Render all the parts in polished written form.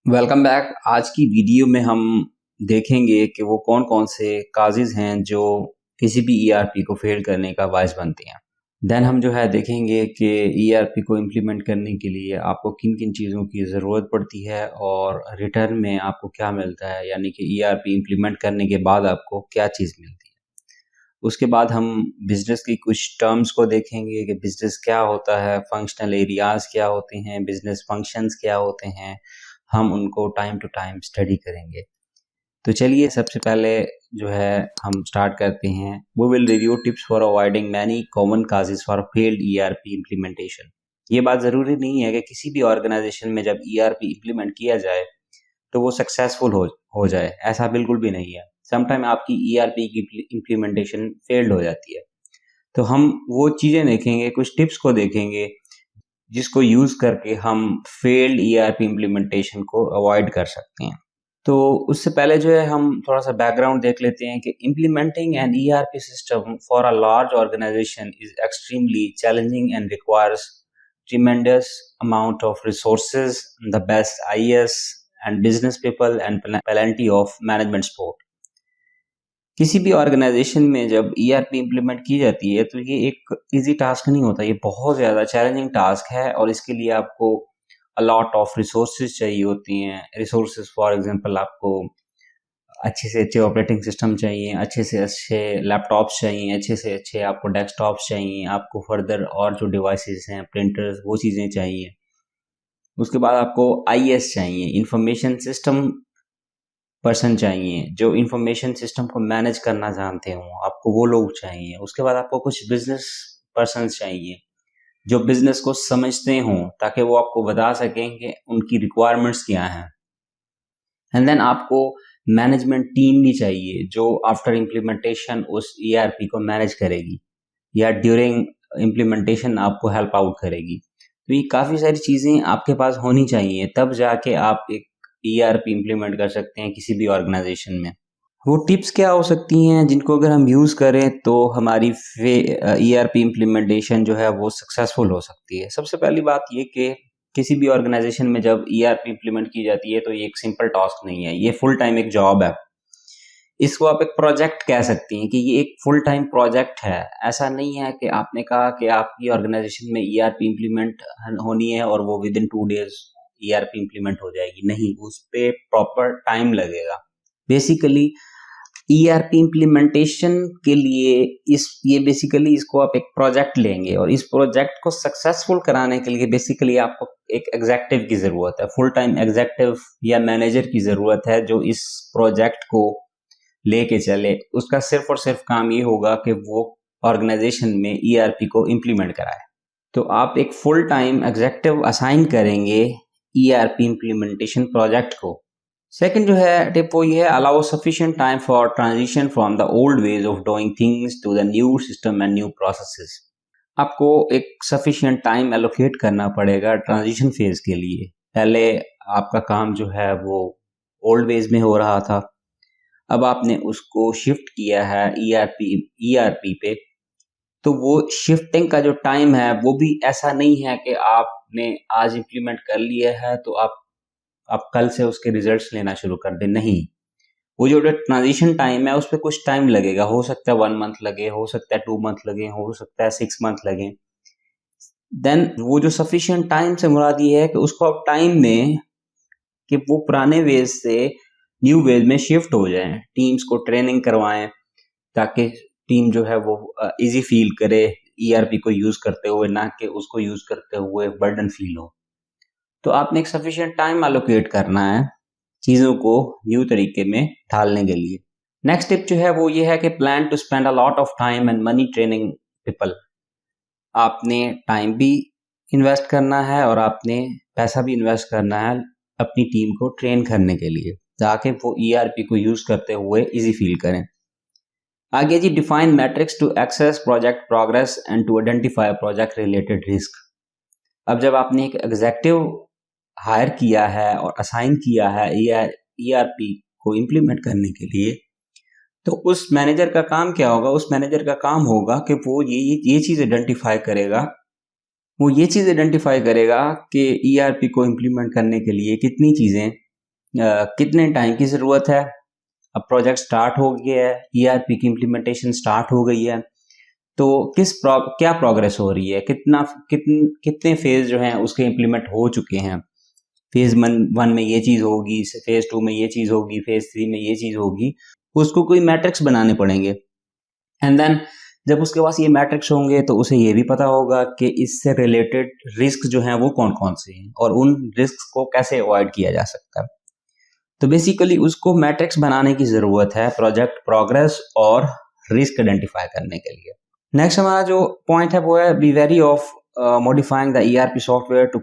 Welcome back. आज की video में हम देखेंगे कि वो कौन कौन से काजेज हैं जो किसी भी ईआरपी को फेल करने का बायस बनते हैं। देन हम जो है देखेंगे कि ईआरपी को इम्प्लीमेंट करने के लिए आपको किन किन चीज़ों की ज़रूरत पड़ती है और रिटर्न में आपको क्या मिलता है, यानी कि ईआरपी इम्प्लीमेंट करने के बाद आपको क्या चीज़ मिलती है। उसके बाद हम बिज़नेस की कुछ टर्म्स को देखेंगे कि बिज़नेस क्या होता है, फंक्शनल एरियाज़ क्या होते हैं, बिज़नेस फंक्शंस क्या होते हैं। हम उनको टाइम टू टाइम स्टडी करेंगे। तो चलिए सबसे पहले जो है हम स्टार्ट करते हैं। We will review tips for avoiding many common causes for failed ERP implementation. ये बात ज़रूरी नहीं है कि किसी भी ऑर्गेनाइजेशन में जब ईआरपी इम्प्लीमेंट किया जाए तो वो सक्सेसफुल हो जाए, ऐसा बिल्कुल भी नहीं है। समटाइम आपकी ईआरपी की इम्प्लीमेंटेशन फेल्ड हो जाती है। तो हम वो चीज़ें देखेंगे, कुछ टिप्स को देखेंगे जिसको यूज़ करके हम फेल्ड ईआरपी इम्प्लीमेंटेशन को अवॉइड कर सकते हैं। तो उससे पहले जो है हम थोड़ा सा बैकग्राउंड देख लेते हैं कि implementing an ERP system for a large organisation is extremely challenging and requires tremendous amount of resources, the best IS and business people and plenty of management support। किसी भी ऑर्गेनाइजेशन में जब ईआरपी इम्प्लीमेंट की जाती है तो ये एक इजी टास्क नहीं होता, ये बहुत ज़्यादा चैलेंजिंग टास्क है और इसके लिए आपको अलॉट ऑफ रिसोर्सेज चाहिए होती हैं। रिसोर्सेज फॉर एग्जांपल आपको अच्छे से अच्छे ऑपरेटिंग सिस्टम चाहिए, अच्छे से अच्छे लैपटॉप्स चाहिए, अच्छे से अच्छे आपको डेस्कटॉप्स चाहिए, आपको फर्दर और जो डिवाइसेस हैं, प्रिंटर्स, वो चीज़ें चाहिए। उसके बाद आपको आईएस चाहिए, इंफॉर्मेशन सिस्टम पर्सन चाहिए जो इंफॉर्मेशन सिस्टम को मैनेज करना जानते हो, आपको वो लोग चाहिए। उसके बाद आपको कुछ बिजनेस पर्सन चाहिए जो बिजनेस को समझते हों ताकि वो आपको बता सकें कि उनकी रिक्वायरमेंट्स क्या हैं। एंड देन आपको मैनेजमेंट टीम भी चाहिए जो आफ्टर इम्प्लीमेंटेशन उस ईआरपी को मैनेज करेगी या ड्यूरिंग इम्प्लीमेंटेशन आपको हेल्प आउट करेगी। तो ये काफ़ी सारी चीज़ें आपके पास होनी चाहिए, तब जाके आप एक ईआरपी इम्प्लीमेंट कर सकते हैं किसी भी ऑर्गेनाइजेशन में। वो टिप्स क्या हो सकती हैं जिनको अगर हम यूज़ करें तो हमारी ईआरपी इम्प्लीमेंटेशन जो है वो सक्सेसफुल हो सकती है। सबसे पहली बात ये कि किसी भी ऑर्गेनाइजेशन में जब ईआरपी इम्प्लीमेंट की जाती है तो ये एक सिंपल टास्क नहीं है, ये फुल टाइम एक जॉब है। इसको आप एक प्रोजेक्ट कह सकती हैं कि ये एक फुल टाइम प्रोजेक्ट है। ऐसा नहीं है कि आपने कहा कि आपकी ऑर्गेनाइजेशन में ईआरपी इम्प्लीमेंट होनी है और वो with in 2 days ERP implement हो जाएगी। नहीं, उस पे प्रॉपर टाइम लगेगा। बेसिकली ईआरपी इम्प्लीमेंटेशन के लिए ये बेसिकली इसको आप एक प्रोजेक्ट लेंगे और इस प्रोजेक्ट को सक्सेसफुल कराने के लिए बेसिकली आपको एक एग्जेक्टिव की ज़रूरत है, फुल टाइम एग्जेक्टिव या मैनेजर की ज़रूरत है जो इस प्रोजेक्ट को लेके चले। उसका सिर्फ और सिर्फ काम ये होगा कि वो ऑर्गेनाइजेशन में ईआरपी को इम्प्लीमेंट कराए। तो आप एक फुल टाइम एग्जेक्टिव असाइन करेंगे ईआरपी इम्प्लीमेंटेशन प्रोजेक्ट को। सेकंड जो है टिप वो ये है, allow sufficient time for transition from the old ways of doing things to the new system and new processes. आपको एक सफिशिएंट टाइम एलोकेट करना पड़ेगा ट्रांजिशन फेज के लिए। पहले आपका काम जो है वो ओल्ड वेज में हो रहा था, अब आपने उसको शिफ्ट किया है ईआरपी पे। तो वो शिफ्टिंग का जो टाइम है वो भी ऐसा नहीं है कि आपने आज इम्प्लीमेंट कर लिया है तो आप कल से उसके रिजल्ट्स लेना शुरू कर दें। नहीं, वो जो ट्रांजिशन टाइम है उस पर कुछ टाइम लगेगा। हो सकता है 1 मंथ लगे, हो सकता है 2 मंथ लगे, हो सकता है 6 मंथ लगे। देन वो जो सफिशिएंट टाइम से मुराद ये है कि उसको आप टाइम दें कि वो पुराने वेज से न्यू वेज में शिफ्ट हो जाएं। टीम्स को ट्रेनिंग करवाएं ताकि टीम जो है वो इजी फील करे ईआरपी को यूज करते हुए, ना कि उसको यूज करते हुए बर्डन फील हो। तो आपने एक सफिशिएंट टाइम एलोकेट करना है चीज़ों को न्यू तरीके में ढालने के लिए। नेक्स्ट टिप जो है वो ये है कि plan to spend a lot of time and money training people. आपने टाइम भी इन्वेस्ट करना है और आपने पैसा भी इन्वेस्ट करना है अपनी टीम को ट्रेन करने के लिए ताकि वो ईआरपी को यूज करते हुए इजी फील करें। आगे जी, define matrix to access project progress and to identify project related risk. अब जब आपने एक एग्जेक्टिव हायर किया है और असाइन किया है ईआरपी को इम्प्लीमेंट करने के लिए, तो उस मैनेजर का काम क्या होगा? उस मैनेजर का काम होगा कि वो ये चीज़ आइडेंटिफाई करेगा, वो ये चीज़ आइडेंटिफाई करेगा कि ईआरपी को इम्प्लीमेंट करने के लिए कितनी चीज़ें कितने टाइम की ज़रूरत है। अब प्रोजेक्ट स्टार्ट हो गया है, ईआरपी की इम्प्लीमेंटेशन स्टार्ट हो गई है, तो क्या प्रोग्रेस हो रही है, कितने फेज जो हैं उसके इम्प्लीमेंट हो चुके हैं। फेज वन में ये चीज़ होगी, फेज टू में ये चीज़ होगी, फेज थ्री में ये चीज़ होगी। उसको कोई मैट्रिक्स बनाने पड़ेंगे, एंड देन जब उसके पास ये मैट्रिक्स होंगे तो उसे ये भी पता होगा कि इससे रिलेटेड रिस्क जो हैं वो कौन कौन से हैं और उन रिस्क को कैसे अवॉइड किया जा सकता है। तो बेसिकली उसको मैट्रिक्स बनाने की ज़रूरत है प्रोजेक्ट प्रोग्रेस और रिस्क आइडेंटिफाई करने के लिए। नेक्स्ट हमारा जो पॉइंट है वो है be wary of modifying the ERP software to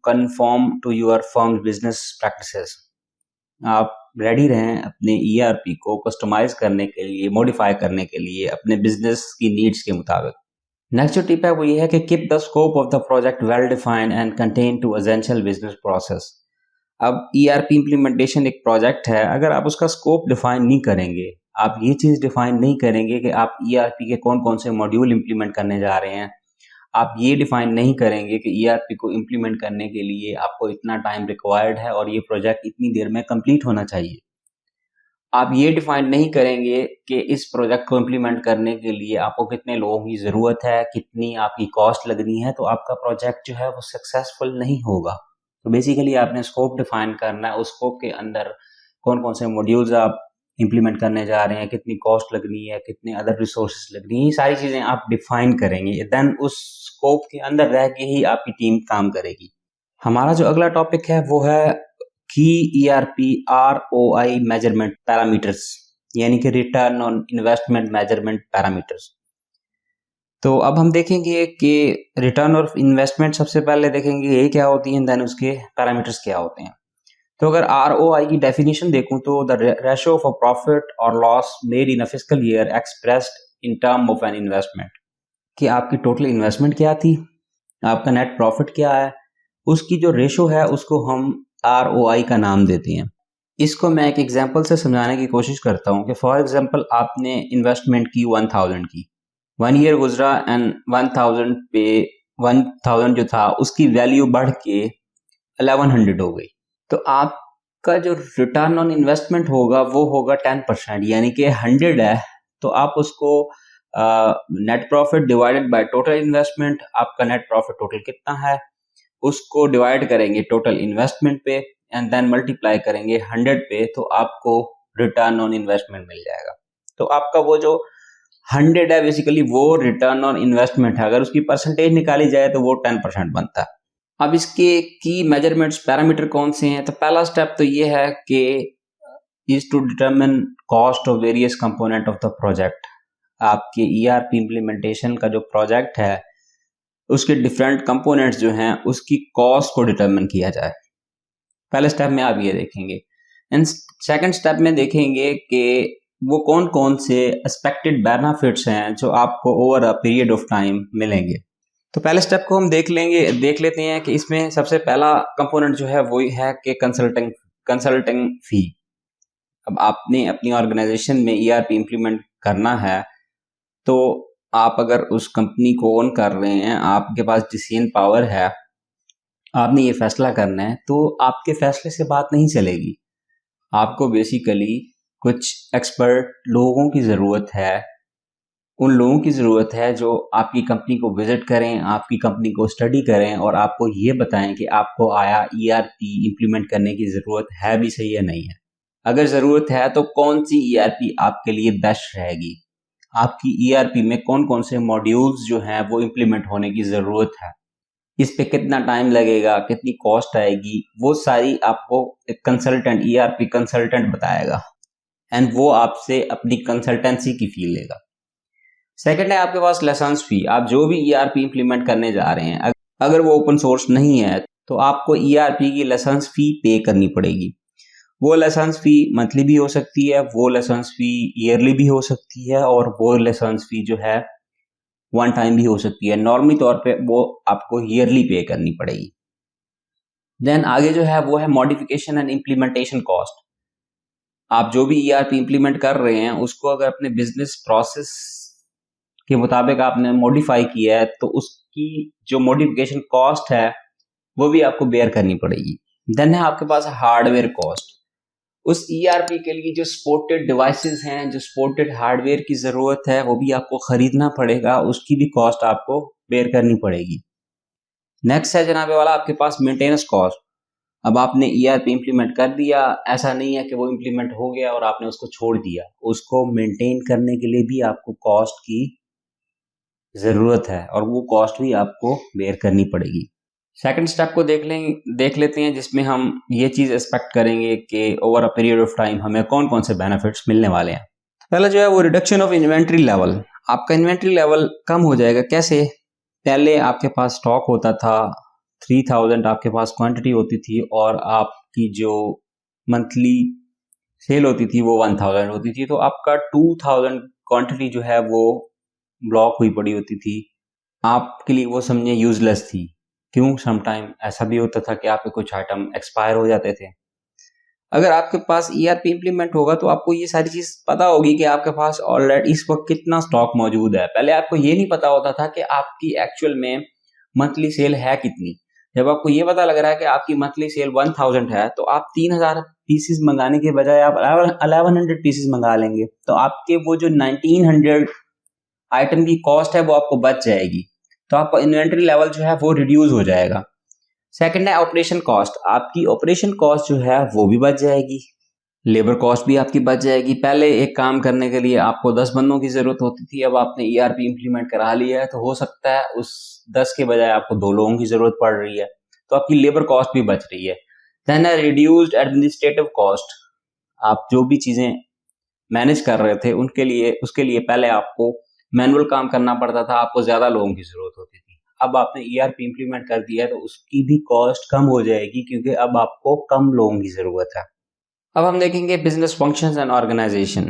conform to your firm business practices. आप रेडी रहें अपने ईआरपी को कस्टमाइज करने के लिए, मॉडिफाई करने के लिए अपने बिजनेस की नीड्स के मुताबिक। नेक्स्ट जो टिप है वो ये है कि keep the scope of the project well defined and contain two essential business process. अब ईआरपी इम्प्लीमेंटेशन एक प्रोजेक्ट है, अगर आप उसका स्कोप डिफाइन नहीं करेंगे, आप ये चीज़ डिफाइन नहीं करेंगे कि आप ईआरपी के कौन कौन से मॉड्यूल इम्प्लीमेंट करने जा रहे हैं, आप ये डिफाइन नहीं करेंगे कि ईआरपी को इम्प्लीमेंट करने के लिए आपको इतना टाइम रिक्वायर्ड है और ये प्रोजेक्ट इतनी देर में कंप्लीट होना चाहिए, आप ये डिफाइन नहीं करेंगे कि इस प्रोजेक्ट को इम्प्लीमेंट करने के लिए आपको कितने लोगों की ज़रूरत है, कितनी आपकी कॉस्ट लगनी है, तो आपका प्रोजेक्ट जो है वो सक्सेसफुल नहीं होगा। तो बेसिकली आपने स्कोप डिफाइन करना है, उस स्कोप के अंदर कौन कौन से मॉड्यूल्स आप इम्प्लीमेंट करने जा रहे हैं, कितनी कॉस्ट लगनी है, कितने अदर रिसोर्सेज लगनी है, ये सारी चीज़ें आप डिफाइन करेंगे। देन उस स्कोप के अंदर रह के ही आपकी टीम काम करेगी। हमारा जो अगला टॉपिक है वो है की ईआरपी आरओआई मेजरमेंट पैरामीटर्स, यानी कि return on investment measurement parameters. तो अब हम देखेंगे कि रिटर्न ऑफ इन्वेस्टमेंट सबसे पहले देखेंगे ये क्या होती है, देन उसके पैरामीटर्स क्या होते हैं। तो अगर आरओआई की डेफिनेशन देखूं तो the ratio of a profit और loss made in a fiscal year expressed in term of an investment, कि आपकी टोटल इन्वेस्टमेंट क्या थी, आपका नेट प्रॉफिट क्या है, उसकी जो रेशो है उसको हम आरओआई का नाम देते हैं। इसको मैं एक एग्जांपल से समझाने की कोशिश करता हूँ कि फॉर एग्जांपल आपने इन्वेस्टमेंट की 1000 की, 1 ईयर गुजरा एंड 1000 जो था उसकी वैल्यू बढ़ के 1100 हो गई, तो आपका जो रिटर्न ऑन इन्वेस्टमेंट होगा वो होगा 10%, यानी कि 100 है तो आप उसको net profit divided by total investment, आपका नेट प्रॉफिट टोटल कितना है उसको डिवाइड करेंगे टोटल इन्वेस्टमेंट पे एंड देन मल्टीप्लाई करेंगे 100 पे, तो आपको रिटर्न ऑन इन्वेस्टमेंट मिल जाएगा। तो आपका वो जो 100 है बेसिकली वो रिटर्न ऑन इन्वेस्टमेंट है, अगर उसकी परसेंटेज निकाली जाए तो वो 10% बनता है। अब इसके की मेजरमेंट्स पैरामीटर कौन से हैं, तो पहला स्टेप तो ये है कि is to determine cost of various component of the project. आपके ईआरपी इम्प्लीमेंटेशन का जो प्रोजेक्ट है उसके डिफरेंट कंपोनेंट्स जो हैं उसकी कॉस्ट को डिटरमिन किया जाए। पहले स्टेप में आप ये देखेंगे, एंड सेकंड स्टेप में देखेंगे कि वो कौन कौन से एक्सपेक्टेड बेनिफिट्स हैं जो आपको over a period of time मिलेंगे। तो पहले स्टेप को हम देख लेते हैं कि इसमें सबसे पहला कंपोनेंट जो है वो है कि कंसल्टिंग फी। अब आपने अपनी ऑर्गेनाइजेशन में ईआरपी इम्प्लीमेंट करना है तो आप अगर उस कंपनी को ओन कर रहे हैं, आपके पास डिसीजन पावर है, आपने ये फैसला करना है, तो आपके फैसले से बात नहीं चलेगी। आपको बेसिकली कुछ एक्सपर्ट लोगों की ज़रूरत है, उन लोगों की ज़रूरत है जो आपकी कंपनी को विजिट करें, आपकी कंपनी को स्टडी करें और आपको ये बताएं कि आपको आया ईआरपी इम्प्लीमेंट करने की ज़रूरत है भी सही या नहीं है। अगर ज़रूरत है तो कौन सी ईआरपी आपके लिए बेस्ट रहेगी, आपकी ईआरपी में कौन कौन से मॉड्यूल्स जो हैं वो इम्प्लीमेंट होने की ज़रूरत है, इस पे कितना टाइम लगेगा, कितनी कॉस्ट आएगी, वो सारी आपको एक कंसल्टेंट, ईआरपी कंसल्टेंट बताएगा एंड वो आपसे अपनी कंसल्टेंसी की फी लेगा। सेकंड है आपके पास लाइसेंस फी। आप जो भी ईआरपी इम्प्लीमेंट करने जा रहे हैं, अगर वो ओपन सोर्स नहीं है तो आपको ईआरपी की लाइसेंस फी पे करनी पड़ेगी। वो लाइसेंस फी मंथली भी हो सकती है, वो लाइसेंस फी ईयरली भी हो सकती है और वो लाइसेंस फी जो है वन टाइम भी हो सकती है। नॉर्मली तौर पे वो आपको ईयरली पे करनी पड़ेगी। देन आगे जो है वो है मॉडिफिकेशन एंड इम्प्लीमेंटेशन कॉस्ट। आप जो भी ईआरपी इम्प्लीमेंट कर रहे हैं उसको अगर अपने बिजनेस प्रोसेस के मुताबिक आपने मॉडिफाई किया है तो उसकी जो मॉडिफिकेशन कॉस्ट है वो भी आपको बेयर करनी पड़ेगी। देन है आपके पास हार्डवेयर कॉस्ट। उस ईआरपी के लिए जो सपोर्टेड डिवाइसेस हैं, जो सपोर्टेड हार्डवेयर की जरूरत है, वो भी आपको खरीदना पड़ेगा, उसकी भी कॉस्ट आपको बेयर करनी पड़ेगी। नेक्स्ट है जनाबे वाला आपके पास मेंटेनेंस कॉस्ट। अब आपने ईआरपी इंप्लीमेंट कर दिया, ऐसा नहीं है कि वो इंप्लीमेंट हो गया और आपने उसको छोड़ दिया, उसको मेंटेन करने के लिए भी आपको कॉस्ट की जरूरत है और वो कॉस्ट भी आपको बेयर करनी पड़ेगी। सेकंड स्टेप को देख लेते हैं, जिसमें हम ये चीज एक्सपेक्ट करेंगे कि over a period of time हमें कौन कौन से बेनिफिट्स मिलने वाले हैं। पहला जो है वो रिडक्शन ऑफ इन्वेंट्री लेवल। आपका इन्वेंट्री लेवल कम हो जाएगा। कैसे? पहले आपके पास स्टॉक होता था 3000 आपके पास क्वांटिटी होती थी और आपकी जो मंथली सेल होती थी वो 1000 होती थी, तो आपका 2000 क्वांटिटी जो है वो ब्लॉक हुई पड़ी होती थी। आपके लिए वो समझे यूजलेस थी। क्यों? समटाइम ऐसा भी होता था कि आपके कुछ आइटम एक्सपायर हो जाते थे। अगर आपके पास ईआरपी इंप्लीमेंट होगा तो आपको ये सारी चीज पता होगी कि आपके पास ऑलरेडी इस वक्त कितना स्टॉक मौजूद है। पहले आपको ये नहीं पता होता था कि आपकी एक्चुअल में मंथली सेल है कितनी। जब आपको ये पता लग रहा है कि आपकी मंथली सेल 1000 है, तो आप 3000 पीसेस मंगाने के बजाय आप 1100 पीसेस मंगा लेंगे, तो आपके वो जो 1900 आइटम की कॉस्ट है वो आपको बच जाएगी, तो आपका इन्वेंट्री लेवल जो है वो रिड्यूस हो जाएगा। सेकंड है ऑपरेशन कॉस्ट। आपकी ऑपरेशन कॉस्ट जो है वो भी बच जाएगी, लेबर कॉस्ट भी आपकी बच जाएगी। पहले एक काम करने के लिए आपको 10 बंदों की जरूरत होती थी, अब आपने ईआरपी इंप्लीमेंट करा लिया है तो हो सकता है उस 10 के बजाय आपको 2 लोगों की जरूरत पड़ रही है, तो आपकी लेबर कॉस्ट भी बच रही है। देन है रिड्यूस्ड एडमिनिस्ट्रेटिव कॉस्ट। आप जो भी चीजें मैनेज कर रहे थे उसके लिए पहले आपको मैनुअल काम करना पड़ता था, आपको ज्यादा लोगों की जरूरत होती थी। अब आपने ईआरपी इंप्लीमेंट कर दिया है तो उसकी भी कॉस्ट कम हो जाएगी, क्योंकि अब आपको कम लोगों की जरूरत है। अब हम देखेंगे बिजनेस फंक्शंस एंड ऑर्गेनाइजेशन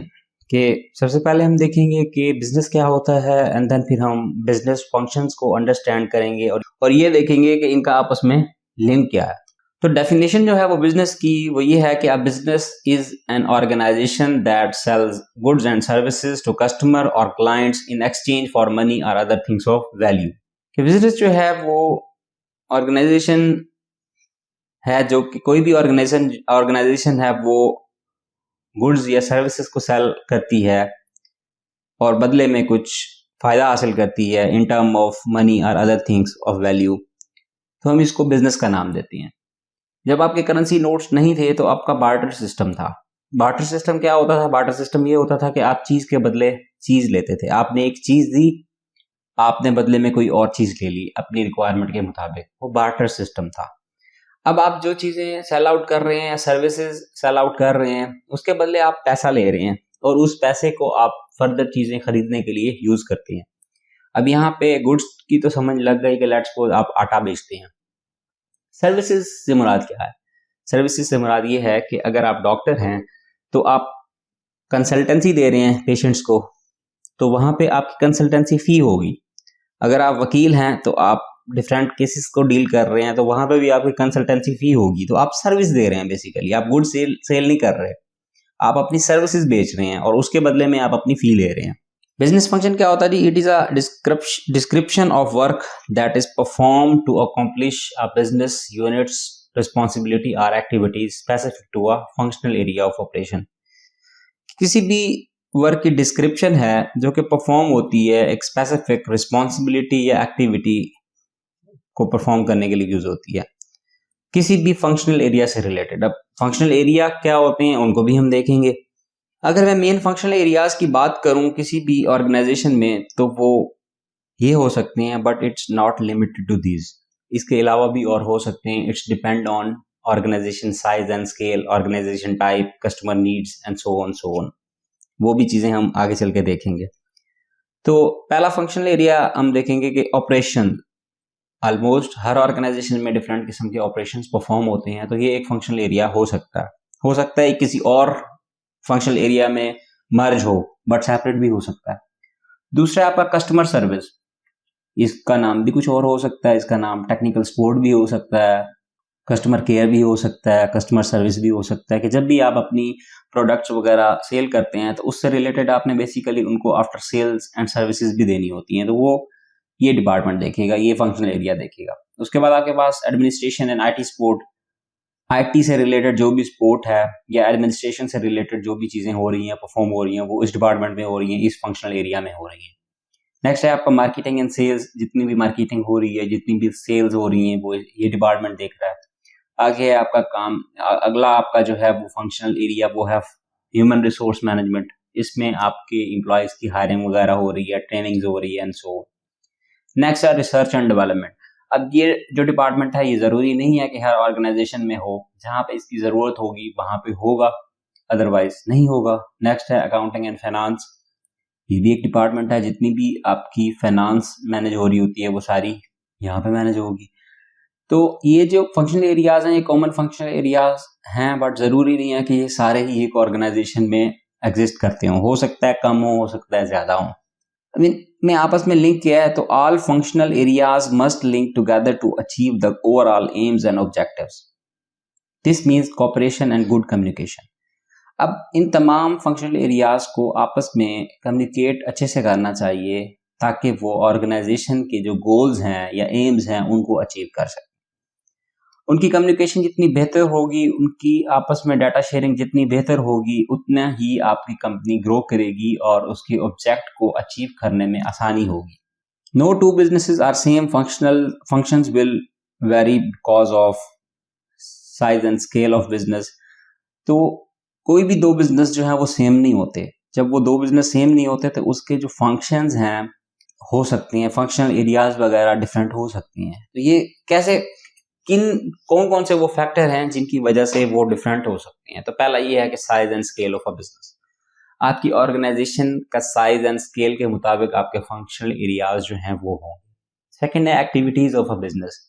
के। सबसे पहले हम देखेंगे कि बिजनेस क्या होता है, एंड देन फिर हम बिजनेस फंक्शंस को अंडरस्टैंड करेंगे और ये देखेंगे कि इनका आपस में लिंक क्या है। तो डेफिनेशन जो है वो बिजनेस की वो ये है कि a business is an organisation that sells goods and services to customer और clients in exchange for money और अदर थिंग्स ऑफ वैल्यू। कि बिजनेस जो है वो ऑर्गेनाइजेशन है, जो कि कोई भी ऑर्गेनाइजेशन है वो गुड्स या सर्विसेज को सेल करती है और बदले में कुछ फायदा हासिल करती है इन टर्म ऑफ मनी और अदर थिंग्स ऑफ वैल्यू, तो हम इसको बिजनेस का नाम देते हैं। जब आपके करेंसी नोट्स नहीं थे तो आपका बार्टर सिस्टम था। बार्टर सिस्टम क्या होता था? बार्टर सिस्टम ये होता था कि आप चीज के बदले चीज लेते थे। आपने एक चीज दी, आपने बदले में कोई और चीज ले ली अपनी रिक्वायरमेंट के मुताबिक, वो बार्टर सिस्टम था। अब आप जो चीजें सेल आउट कर रहे हैं या सर्विसेज सेल आउट कर रहे हैं, उसके बदले आप पैसा ले रहे हैं और उस पैसे को आप फर्दर चीजें खरीदने के लिए यूज करते हैं। अब यहाँ पे गुड्स की तो समझ लग गई कि लेट्स सपोज आप आटा बेचते हैं। सर्विसेज से मुराद क्या है? सर्विसेज से मुराद ये है कि अगर आप डॉक्टर हैं तो आप कंसल्टेंसी दे रहे हैं पेशेंट्स को, तो वहां पे आपकी कंसल्टेंसी फी होगी। अगर आप वकील हैं तो आप डिफरेंट केसेस को डील कर रहे हैं, तो वहां पे भी आपकी कंसल्टेंसी फी होगी। तो आप सर्विस दे रहे हैं, बेसिकली आप गुड सेल नहीं कर रहे, आप अपनी सर्विसेज बेच रहे हैं और उसके बदले में आप अपनी फी ले रहे हैं। बिजनेस फंक्शन क्या होता है जी? It is a description of work that is perform to accomplish a business units responsibility और activities specific to a functional area of operation. किसी भी वर्क की डिस्क्रिप्शन है जो कि परफॉर्म होती है एक स्पेसिफिक रिस्पॉन्सिबिलिटी या एक्टिविटी को परफॉर्म करने के लिए यूज होती है किसी भी फंक्शनल एरिया से रिलेटेड। अब फंक्शनल एरिया क्या होते हैं उनको भी हम देखेंगे। अगर मैं मेन फंक्शनल एरियाज की बात करूं किसी भी ऑर्गेनाइजेशन में, तो वो ये हो सकते हैं, but it's not limited to these. इसके अलावा भी और हो सकते हैं। It's depend on organisation size and scale, organisation type, customer needs and so on. वो भी चीजें हम आगे चल के देखेंगे। तो पहला फंक्शनल एरिया हम देखेंगे कि ऑपरेशन। ऑलमोस्ट हर ऑर्गेनाइजेशन में डिफरेंट किस्म के ऑपरेशंस परफॉर्म होते हैं, तो ये एक फंक्शनल एरिया हो सकता है किसी और फंक्शनल एरिया में मर्ज हो, बट सेपरेट भी हो सकता है। दूसरा आपका कस्टमर सर्विस। इसका नाम भी कुछ और हो सकता है, इसका नाम टेक्निकल सपोर्ट भी हो सकता है, कस्टमर केयर भी हो सकता है, कस्टमर सर्विस भी हो सकता है। कि जब भी आप अपनी प्रोडक्ट्स वगैरह सेल करते हैं तो उससे रिलेटेड आपने बेसिकली उनको आफ्टर सेल्स एंड सर्विसेज भी देनी होती हैं, तो वो ये डिपार्टमेंट देखेगा, ये फंक्शनल एरिया देखेगा। उसके बाद आपके पास administration and IT support. IT से रिलेटेड जो भी सपोर्ट है या एडमिनिस्ट्रेशन से रिलेटेड जो भी चीज़ें हो रही हैं, परफॉर्म हो रही हैं, वो इस डिपार्टमेंट में हो रही हैं, इस फंक्शनल एरिया में हो रही हैं। नेक्स्ट है आपका मार्केटिंग एंड सेल्स, जितनी भी मार्केटिंग हो रही है, जितनी भी सेल्स हो रही हैं, वो ये डिपार्टमेंट देख रहा है। आगे है आपका काम, अगला आपका जो है वो फंक्शनल एरिया वो है ह्यूमन रिसोर्स मैनेजमेंट। इसमें आपके एम्प्लॉयज़ की हायरिंग वगैरह हो रही है, ट्रेनिंग्स हो रही है एंड सो। नेक्स्ट है रिसर्च एंड डेवलपमेंट। अब ये जो डिपार्टमेंट है ये ज़रूरी नहीं है कि हर ऑर्गेनाइजेशन में हो, जहाँ पे इसकी ज़रूरत होगी वहाँ पे होगा, अदरवाइज नहीं होगा। नेक्स्ट है अकाउंटिंग एंड फाइनेंस। ये भी एक डिपार्टमेंट है, जितनी भी आपकी फाइनेंस मैनेज हो रही होती है वो सारी यहाँ पे मैनेज होगी। तो ये जो फंक्शनल एरियाज हैं ये कॉमन फंक्शनल एरियाज हैं, बट ज़रूरी नहीं है कि ये सारे ही एक ऑर्गेनाइजेशन में एग्जिस्ट करते हो सकता है कम हो सकता है ज़्यादा हो। I mean, में आपस में लिंक किया है, तो all functional areas must link together to achieve the overall aims and objectives. This means cooperation and good communication. अब इन तमाम फंक्शनल एरियाज को आपस में कम्युनिकेट अच्छे से करना चाहिए ताकि वो ऑर्गेनाइजेशन के जो गोल्स हैं या एम्स हैं उनको अचीव कर सकें। उनकी कम्युनिकेशन जितनी बेहतर होगी, उनकी आपस में डाटा शेयरिंग जितनी बेहतर होगी, उतना ही आपकी कंपनी ग्रो करेगी और उसके ऑब्जेक्ट को अचीव करने में आसानी होगी। No two businesses are same, functions will vary because of size and scale of business. तो कोई भी दो बिजनेस जो है वो सेम नहीं होते। जब वो दो बिजनेस सेम नहीं होते तो उसके जो फंक्शंस हैं हो सकती हैं, फंक्शनल एरियाज वगैरह डिफरेंट हो सकती हैं। तो ये कैसे, कौन कौन से वो फैक्टर हैं जिनकी वजह से वो डिफरेंट हो सकती हैं। तो पहला ये है कि size and scale of a business. आपकी ऑर्गेनाइजेशन का साइज एंड स्केल के मुताबिक आपके फंक्शनल एरियाज जो हैं वो होंगे। सेकंड है एक्टिविटीज ऑफ अ बिजनेस।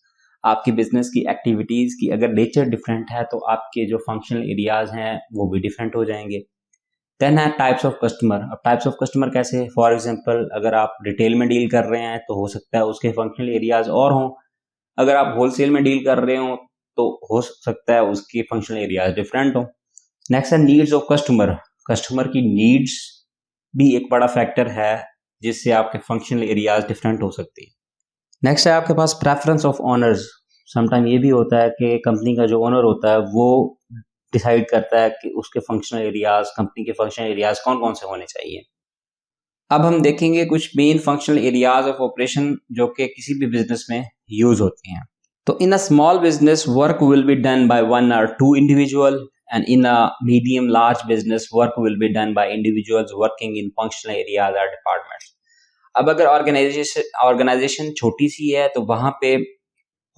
आपकी बिजनेस की एक्टिविटीज की अगर नेचर डिफरेंट है तो आपके जो फंक्शनल एरियाज हैं वो भी डिफरेंट हो जाएंगे। देन है टाइप्स ऑफ कस्टमर। अब टाइप्स ऑफ कस्टमर कैसे, फॉर एग्जांपल अगर आप रिटेल में डील कर रहे हैं तो हो सकता है उसके फंक्शनल एरियाज और हों, अगर आप होलसेल में डील कर रहे हो तो हो सकता है उसकी फंक्शनल एरियाज डिफरेंट हो। नेक्स्ट है नीड्स ऑफ कस्टमर। कस्टमर की नीड्स भी एक बड़ा फैक्टर है जिससे आपके फंक्शनल एरियाज डिफरेंट हो सकती है। नेक्स्ट है आपके पास प्रेफरेंस ऑफ ओनर्स। समटाइम ये भी होता है कि कंपनी का जो ओनर होता है वो डिसाइड करता है कि उसके फंक्शनल एरियाज, कंपनी के फंक्शनल एरियाज कौन कौन से होने चाहिए। अब हम देखेंगे कुछ main functional areas of operation जो कि किसी भी बिजनेस में यूज होती हैं। तो in a small business work will be done by one और two individual, and in a medium large business work will be done by individuals working in functional areas और डिपार्टमेंट्स। अब अगर organisation छोटी सी है तो वहां पे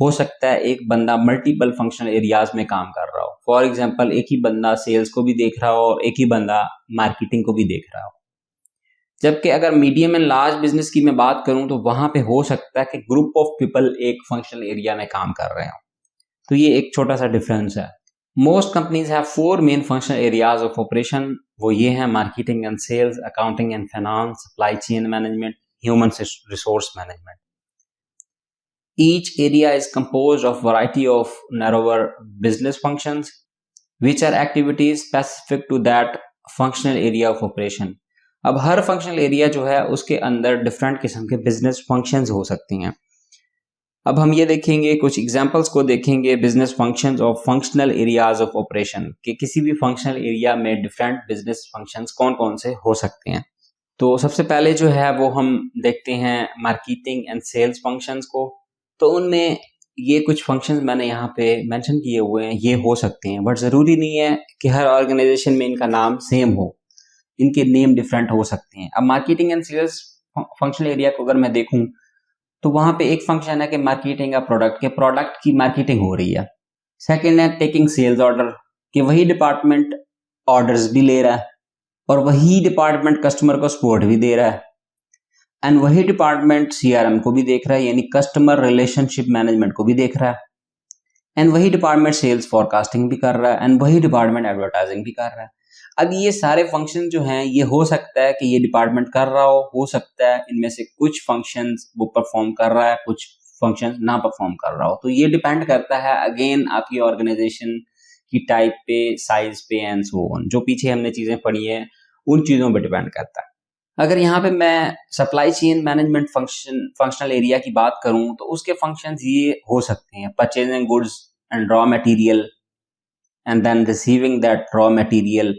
हो सकता है एक बंदा मल्टीपल फंक्शनल एरियाज में काम कर रहा हो। फॉर एग्जांपल एक ही बंदा सेल्स को भी देख रहा हो और एक ही बंदा मार्केटिंग को भी देख रहा हो। जबकि अगर मीडियम एंड लार्ज बिजनेस की मैं बात करूं तो वहां पे हो सकता है कि ग्रुप ऑफ पीपल एक फंक्शनल एरिया में काम कर रहे हो। तो ये एक छोटा सा डिफरेंस है। Most companies have 4 main functional areas of operation. वो ये हैं marketing and sales, accounting and finance, supply chain management, human resource management. Each area is composed of variety of narrower business functions which are activities specific to that functional area of operation। अब हर functional area जो है उसके अंदर different किस्म के business functions हो सकती हैं। अब हम ये देखेंगे, कुछ एग्जांपल्स को देखेंगे business functions of functional areas of operation, कि किसी भी फंक्शनल एरिया में डिफरेंट बिजनेस फंक्शंस कौन कौन से हो सकते हैं। तो सबसे पहले जो है वो हम देखते हैं मार्केटिंग एंड सेल्स फंक्शंस को। तो उनमें ये कुछ फंक्शंस मैंने यहाँ पे मेंशन किए हुए हैं, ये हो सकते हैं, बट ज़रूरी नहीं है कि हर ऑर्गेनाइजेशन में इनका नाम सेम हो, इनके नेम डिफरेंट हो सकते हैं। अब marketing and sales functional area को अगर मैं देखूं तो वहां पे एक फंक्शन है कि मार्केटिंग का प्रोडक्ट की मार्केटिंग हो रही है। सेकेंड है टेकिंग सेल्स ऑर्डर, कि वही डिपार्टमेंट ऑर्डर्स भी ले रहा है और वही डिपार्टमेंट कस्टमर को सपोर्ट भी दे रहा है, एंड वही डिपार्टमेंट सीआरएम को भी देख रहा है, यानी कस्टमर रिलेशनशिप मैनेजमेंट को भी देख रहा है, एंड वही डिपार्टमेंट सेल्स फॉरकास्टिंग भी कर रहा है, एंड वही डिपार्टमेंट एडवर्टाइजिंग भी कर रहा है। अब ये सारे फंक्शन जो हैं ये हो सकता है कि ये डिपार्टमेंट कर रहा हो सकता है इनमें से कुछ फंक्शंस वो परफॉर्म कर रहा है, कुछ फंक्शन ना परफॉर्म कर रहा हो। तो ये डिपेंड करता है अगेन आपकी ऑर्गेनाइजेशन की टाइप पे, साइज पे एंड सो ऑन। जो पीछे हमने चीजें पढ़ी हैं उन चीजों पे डिपेंड करता है। अगर यहाँ पे मैं supply chain management functional area की बात करूं तो उसके फंक्शंस ये हो सकते हैं: purchasing goods and raw material, and then receiving that raw material,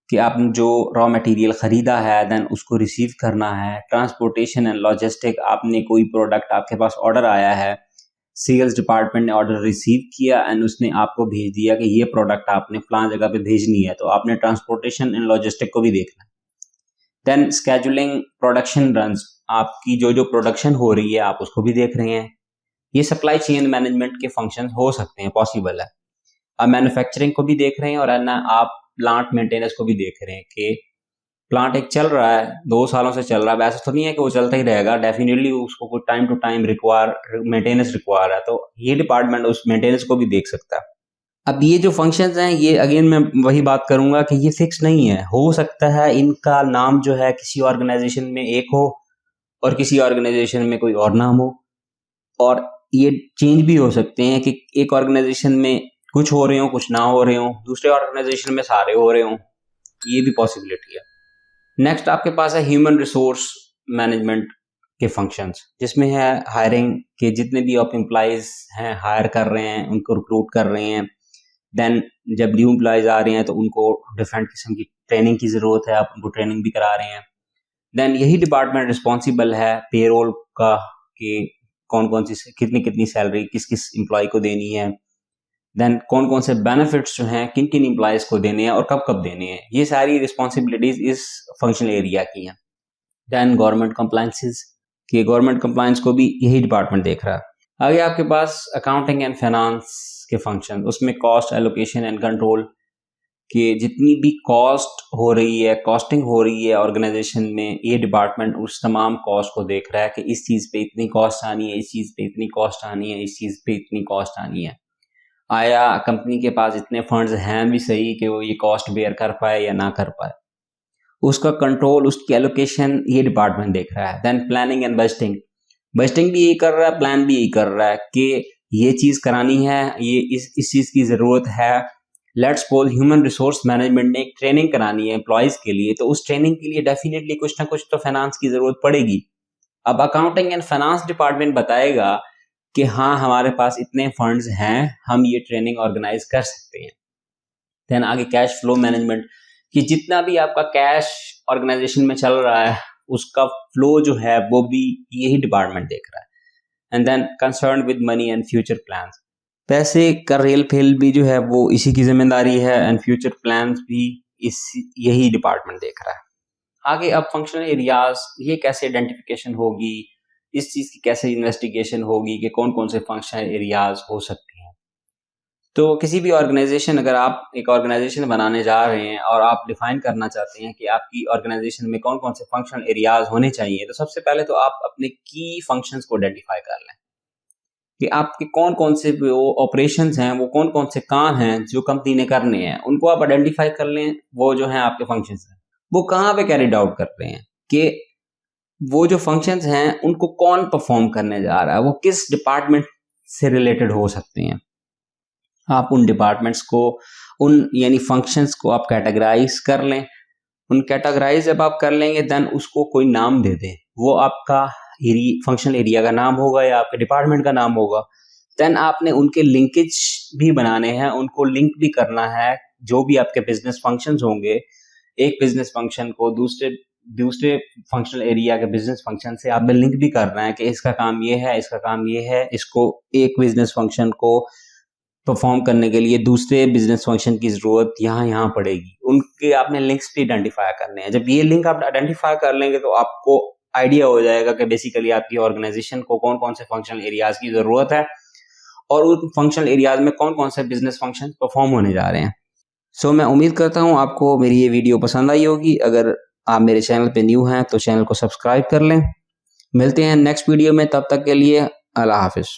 कि आपने जो रॉ मटेरियल ख़रीदा है देन उसको रिसीव करना है। ट्रांसपोर्टेशन एंड लॉजिस्टिक, आपने कोई प्रोडक्ट, आपके पास ऑर्डर आया है, सेल्स डिपार्टमेंट ने ऑर्डर रिसीव किया एंड उसने आपको भेज दिया कि ये प्रोडक्ट आपने फलां जगह पे भेजनी है, तो आपने ट्रांसपोर्टेशन एंड लॉजिस्टिक को भी देखना है। देन स्केजुलिंग प्रोडक्शन रन्स, आपकी जो जो प्रोडक्शन हो रही है आप उसको भी देख रहे हैं। ये सप्लाई चेन मैनेजमेंट के फंक्शन हो सकते हैं, पॉसिबल है। आप मैन्युफैक्चरिंग को भी देख रहे हैं और है ना आप प्लांट मेंटेनेंस को भी देख रहे हैं कि प्लांट एक चल रहा है, 2 सालों से चल रहा है, वैसे तो नहीं है कि वो चलता ही रहेगा, डेफिनेटली उसको कोई time to time maintenance require है, तो ये डिपार्टमेंट उस मेंटेनेंस को भी देख सकता है। अब ये जो फंक्शंस हैं, ये अगेन मैं वही बात करूंगा कि ये फिक्स नहीं है, हो सकता है इनका नाम जो है किसी ऑर्गेनाइजेशन में एक हो और किसी ऑर्गेनाइजेशन में कोई और नाम हो, और ये चेंज भी हो सकते हैं कि एक ऑर्गेनाइजेशन में कुछ हो रहे हो, कुछ ना हो रहे हो, दूसरे ऑर्गेनाइजेशन में सारे हो रहे हो, ये भी पॉसिबिलिटी है। नेक्स्ट आपके पास है ह्यूमन रिसोर्स मैनेजमेंट के फंक्शंस, जिसमें है हायरिंग के, जितने भी आप एम्प्लॉइज हैं हायर कर रहे हैं, उनको रिक्रूट कर रहे हैं। देन जब न्यू एम्प्लॉइज आ रहे हैं तो उनको डिफरेंट किस्म की ट्रेनिंग की ज़रूरत है, आप उनको ट्रेनिंग भी करा रहे हैं। देन यही डिपार्टमेंट रिस्पॉन्सिबल है पेरोल का, कि कौन कौन सी कितनी कितनी सैलरी किस किस एम्प्लॉय को देनी है। देन कौन कौन से बेनिफिट्स जो हैं किन किन एम्प्लॉयज को देने हैं और कब कब देने हैं, ये सारी रिस्पॉन्सिबिलिटीज इस फंक्शनल एरिया की हैं। देन गवर्नमेंट कंप्लायंसेस, कि गवर्नमेंट कंप्लायंस को भी यही डिपार्टमेंट देख रहा है। आगे आपके पास अकाउंटिंग एंड फाइनेंस के फंक्शन, उसमें कॉस्ट एलोकेशन एंड कंट्रोल, कि जितनी भी कॉस्ट हो रही है, कॉस्टिंग हो रही है ऑर्गेनाइजेशन में, ये डिपार्टमेंट उस तमाम कॉस्ट को देख रहा है कि इस चीज़ पे इतनी कॉस्ट आनी है, इस चीज़ पे इतनी कॉस्ट आनी है, इस चीज़ पे इतनी कॉस्ट आनी है। आया कंपनी के पास इतने फंड्स हैं भी सही कि वो ये कॉस्ट बेयर कर पाए या ना कर पाए, उसका कंट्रोल, उसकी एलोकेशन ये डिपार्टमेंट देख रहा है। Then planning and budgeting, budgeting भी यही कर रहा है, प्लान भी यही कर रहा है कि ये चीज़ करानी है, ये इस चीज़ की ज़रूरत है। Let's suppose human resource management ने एक ट्रेनिंग करानी है एम्प्लॉयज़ के लिए, तो उस ट्रेनिंग के लिए डेफिनेटली कुछ ना कुछ तो फाइनेंस की ज़रूरत पड़ेगी। अब अकाउंटिंग एंड फाइनेंस डिपार्टमेंट बताएगा कि हाँ हमारे पास इतने फंड्स हैं, हम ये ट्रेनिंग ऑर्गेनाइज कर सकते हैं। देन आगे कैश फ्लो मैनेजमेंट, कि जितना भी आपका कैश ऑर्गेनाइजेशन में चल रहा है उसका फ्लो जो है वो भी यही डिपार्टमेंट देख रहा है। And then concern with money and future plans, पैसे का रेल फेल भी जो है वो इसी की जिम्मेदारी है, एंड फ्यूचर प्लान्स भी यही डिपार्टमेंट देख रहा है। आगे अब फंक्शनल एरियाज, ये कैसे आइडेंटिफिकेशन होगी, इस चीज़ की कैसे इन्वेस्टिगेशन होगी कि कौन कौन से फंक्शनल एरियाज हो सकते हैं। तो किसी भी ऑर्गेनाइजेशन, अगर आप एक ऑर्गेनाइजेशन बनाने जा रहे हैं और आप डिफाइन करना चाहते हैं कि आपकी ऑर्गेनाइजेशन में कौन कौन से फंक्शनल एरियाज होने चाहिए, तो सबसे पहले तो आप अपने की फंक्शंस को आइडेंटिफाई कर लें कि आपके कौन कौन से ऑपरेशंस हैं, वो कौन कौन से काम हैं जो कंपनी ने करने हैं, उनको आप आइडेंटिफाई कर लें। वो जो हैं आपके फंक्शंस हैं वो कहाँ पे कैरिड आउट कर रहे हैं, कि वो जो फंक्शंस हैं उनको कौन परफॉर्म करने जा रहा है, वो किस डिपार्टमेंट से रिलेटेड हो सकते हैं। आप उन डिपार्टमेंट्स को, उन यानी फंक्शंस को आप कैटेगराइज कर लें। उन कैटेगराइज जब आप कर लेंगे देन उसको कोई नाम दे दें, वो आपका फंक्शनल एरिया का नाम होगा या आपके डिपार्टमेंट का नाम होगा। देन आपने उनके लिंकेज भी बनाने हैं, उनको लिंक भी करना है। जो भी आपके बिजनेस फंक्शंस होंगे, एक बिजनेस फंक्शन को दूसरे फंक्शनल एरिया के बिजनेस फंक्शन से आपने लिंक भी करना है कि इसका काम ये है, इसका काम ये है, इसको एक बिजनेस फंक्शन को परफॉर्म करने के लिए दूसरे बिजनेस फंक्शन की जरूरत यहाँ पड़ेगी। उनके आपने लिंक्स भी आइडेंटिफाई करने हैं। जब ये लिंक आप आइडेंटिफाई कर लेंगे तो आपको आइडिया हो जाएगा कि बेसिकली आपकी ऑर्गेनाइजेशन को कौन कौन से फंक्शनल एरियाज की जरूरत है और उन फंक्शनल एरियाज में कौन कौन से बिजनेस फंक्शन परफॉर्म होने जा रहे हैं। सो मैं उम्मीद करता हूँ आपको मेरी ये वीडियो पसंद आई होगी। अगर आप मेरे चैनल पे न्यू हैं तो चैनल को सब्सक्राइब कर लें। मिलते हैं नेक्स्ट वीडियो में, तब तक के लिए अल्लाह हाफिज।